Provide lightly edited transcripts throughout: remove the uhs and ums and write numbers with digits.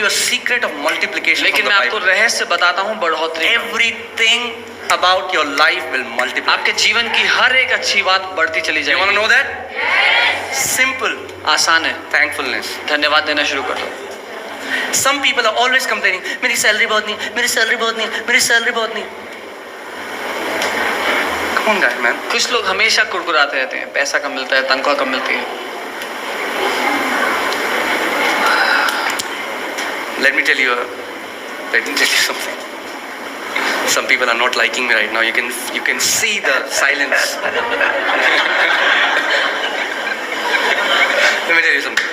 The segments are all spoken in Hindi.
you a secret of multiplication. लेकिन मैं आपको रहस्य बताता हूँ बढ़ोतरी का। Everything about your life will multiply. आपके जीवन की हर एक अच्छी बात बढ़ती चली You want to जाएगी। know that? Yes. Simple. आसान है, Thankfulness. धन्यवाद देना शुरू कर दो। Some people are always complaining. मेरी सैलरी बहुत नहीं, मेरी सैलरी बहुत नहीं, मेरी सैलरी बहुत नहीं। Come on, guys, man. कुछ लोग हमेशा कुड़कुड़ाते रहते हैं, पैसा कम मिलता है, तनख्वाह कम मिलती है। Let me tell you something. Some people are not liking me right now. You can see the silence. Let me tell you something.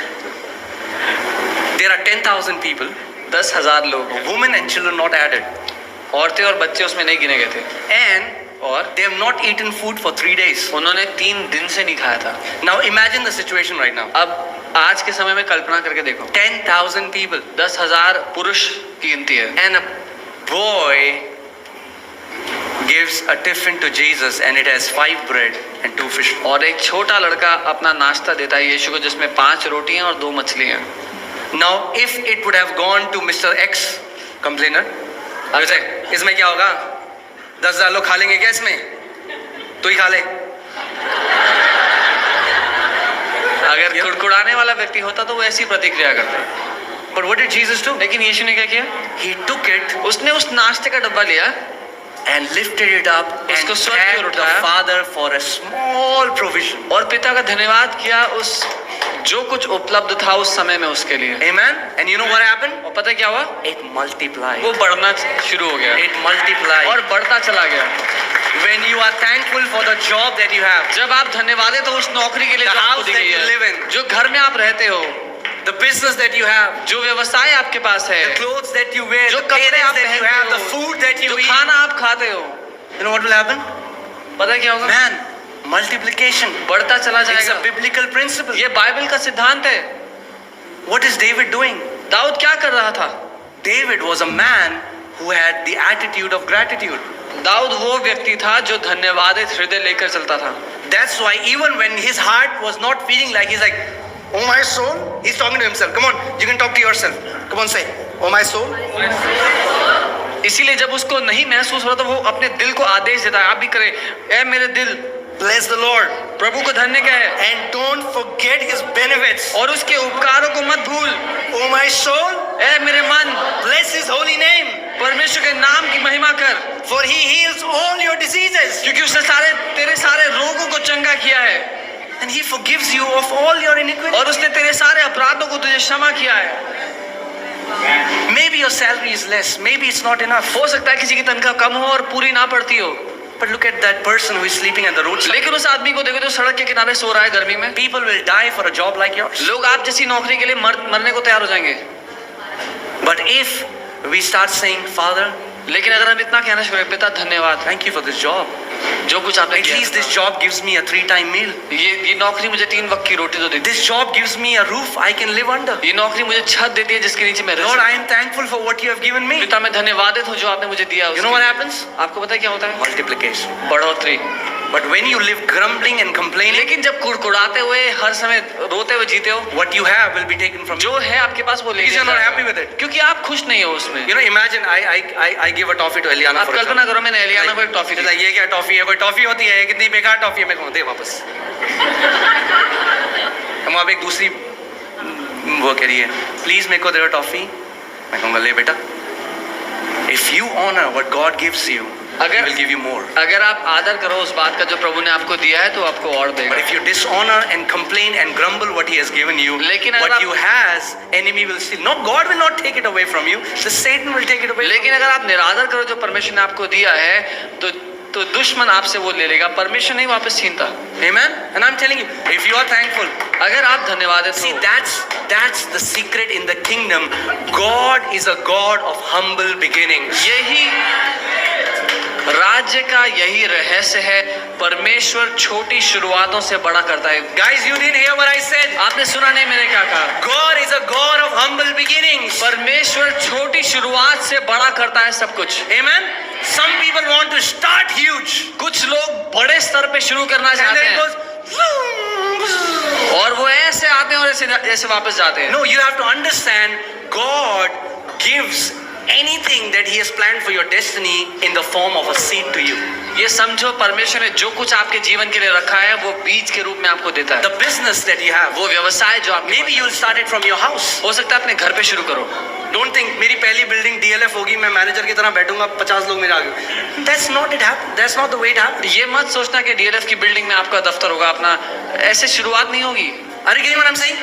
There are 10,000 people, 10,000 लोग हैं, women and children not added, औरतें और बच्चे उसमें नहीं गिने गए थे, and और they have not eaten food for 3 days. उन्होंने 3 दिन से नहीं खाया था। Now imagine the situation right now. अब आज के समय में कल्पना करके देखो, 10,000 people 10,000 पुरुष की गिनती है, and a boy gives a tiffin to Jesus and it has 5 bread and 2 fish. और एक छोटा लड़का अपना नाश्ता देता है यीशु को, जिसमें 5 रोटियां और 2 मछलियां। Now if it would have gone to Mr. X complainer, इसमें क्या होगा? 10,000 लोग खा लेंगे क्या इसमें? तू ही खा ले। अगर कुड़कुड़ाने वाला व्यक्ति होता तो वो ऐसी प्रतिक्रिया करता। But what did Jesus do? लेकिन यीशु ने क्या किया? He took it उसने उस नाश्ते का डब्बा लिया and lifted it up and उसको स्वर्ग की ओर thanked the उठाया Father for a small provision. और पिता का धन्यवाद किया उस जो कुछ उपलब्ध था उस समय में उसके लिए। Amen. And you know what happened? और पता है क्या हुआ? It multiplied. वो बढ़ना शुरू हो गया It multiplied. और बढ़ता चला गया। When you are thankful for the job that you have, जब आप धन्यवाद है तो उस नौकरी के लिए The जो आपको house दी that गई you live है, in. जो घर में आप रहते हो, the business that you have, जो व्यवसाय आपके पास है, the clothes that you wear, जो the कपड़े parents आप that you पहनते have, हो, the food that you जो eat, खाना आप खाते हो, you know what will happen? पता है क्या होगा? Man, multiplication. बढ़ता चला It's a जाएगा। biblical principle. ये बाइबल का सिद्धांत है। What is David doing? Dawood क्या कर रहा था? David was a man who had the attitude of gratitude. Dawood वो व्यक्ति था जो धन्यवादित हृदय लेकर चलता था। That's why even when his heart was not feeling like, he's like, oh my soul, he's talking to himself. Come on, you can talk to yourself. Come on, say, oh my soul. इसीलिए जब उसको नहीं महसूस हो रहा तो वो अपने दिल को आदेश देता है, आप भी करें, ए मेरे दिल, Bless the Lord. प्रभु को धन्य कहे And don't forget his benefits. और उसके उपकारों को मत भूल। Oh my soul, ए मेरे मन, bless his holy name. परमेश्वर के नाम की महिमा कर, For he heals all your diseases. क्योंकि उसने तेरे सारे रोगों को चंगा किया है And he forgives you of all your iniquities. और उसने तेरे सारे अपराधों को तुझे क्षमा किया है। Maybe your salary is less. Maybe it's not enough. हो सकता है किसी की तनख्वाह कम हो और पूरी ना पड़ती हो, But look at that person who is sleeping at the roadside. लेकिन उस आदमी को देखो जो सड़क के किनारे सो रहा है गर्मी में। People will die for a job like yours. लोग आप जैसी नौकरी के लिए मरने को तैयार हो जाएंगे। But if we start saying, Father, लेकिन अगर हम इतना कहना शुरू करें, पिता धन्यवाद thank you for this job. जो कुछ आपने At least this किया, job gives me a 3-time meal. ये नौकरी मुझे 3 वक्त की रोटी तो देती This job gives me a roof I can live under. है, ये नौकरी मुझे छत देती है जिसके नीचे मैं रह Lord, सकता I am thankful for what you have given हूं। me. पिता मैं धन्यवादित हूँ जो आपने मुझे दिया। You know what happens? आपको पता है क्या होता है? Multiplication. बढ़ोतरी। But when you live grumbling and complaining, लेकिन जब कुड़कुड़ाते हुए हर समय रोते हुए जीते हो, what you have will be taken from you. जो है आपके पास वो ले Because you're not happy with it. क्योंकि आप खुश नहीं हो उसमें। You know, imagine I give a toffee to Eliana. आप for कल्पना example. करो मैंने एलियाना को एक टॉफी दी, ये क्या टॉफी है? कोई टॉफी होती है? कितनी बेकार टॉफी है? मैं कहूँ दे वापस। हम वहाँ पे एक दूसरी वो कह रही है, प्लीज मेरे को दे टॉफी। मैं कहूँगा ले बेटा। If you honor what God gives you, He will give you more. अगर आप आदर करो उस बात का जो प्रभु ने आपको दिया है तो आपको और देगा। But if you dishonor and complain and grumble what He has given you, लेकिन अगर what आप- you has, enemy will steal. No, God will not take it away from you. The Satan will take it away. लेकिन अगर आप निरादर करो जो परमेश्वर ने आपको दिया है तो दुश्मन आपसे वो ले लेगा, परमेश्वर नहीं वापस छीनता। Amen. And I'm telling you, if you are thankful, अगर आप धन्यवादित see हो, that's the secret in the kingdom. God is a God of humble beginnings. यही राज्य का यही रहस्य है, परमेश्वर छोटी शुरुआतों से बड़ा करता है। Guys, you didn't hear what I said. आपने सुना नहीं मैंने क्या कहा? God is a God of humble beginnings. परमेश्वर छोटी शुरुआत से बड़ा करता है सब कुछ। Amen. Some people want to start huge. कुछ लोग बड़े स्तर पे शुरू करना And चाहते then it हैं goes. और वो ऐसे आते हैं और ऐसे वापस जाते हैं। No, you have to understand God gives anything that He has planned for your destiny in the form of a seed to you. ये समझो परमेश्वर ने जो कुछ आपके जीवन के लिए रखा है वो बीज के रूप में आपको देता है। The business that you have, वो व्यवसाय जो आप maybe you will start it from your house. हो सकता है अपने घर पे शुरू करो। Don't think मेरी पहली बिल्डिंग DLF होगी, मैं मैनेजर की तरह बैठूंगा, 50 लोग मेरे आगे। That's not it happen. That's not the way it happens. ये मत सोचना कि DLF की बिल्डिंग में आपका दफ्तर होगा, अपना ऐसे शुरुआत नहीं होगी। Are you getting what I'm saying?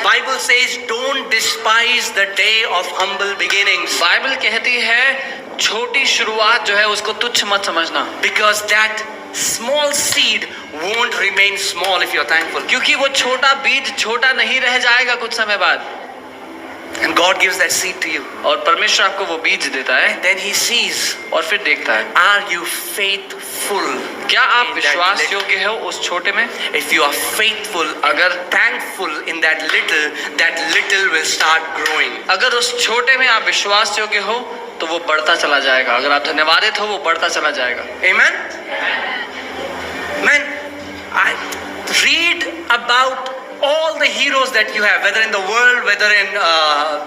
Bible says, don't despise the day of humble beginnings. Bible कहती है छोटी शुरुआत जो है उसको तुच्छ मत समझना, Because that small seed won't remain small if you're thankful. क्योंकि वो छोटा बीज छोटा नहीं रह जाएगा कुछ समय बाद। And God gives that seed to you. और परमेश्वर आपको वो बीज देता है And then He sees, और फिर देखता है are you faithful? क्या आप in that विश्वास little? योग्य हो उस छोटे में। If you are faithful, अगर thankful in that little will start growing. अगर उस छोटे में आप विश्वास योग्य हो तो वो बढ़ता चला जाएगा, अगर आप धन्यवादित हो वो बढ़ता चला जाएगा। Amen? Man, I read about all the heroes that you have, whether in the world, whether in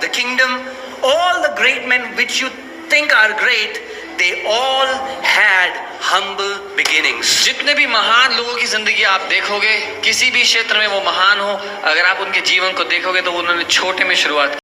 the kingdom, all the great men which you think are great, they all had humble beginnings. जितने भी महान लोगों की जिंदगी आप देखोगे, किसी भी क्षेत्र में वो महान हो, अगर आप उनके जीवन को देखोगे तो उन्होंने छोटे में शुरुआत की।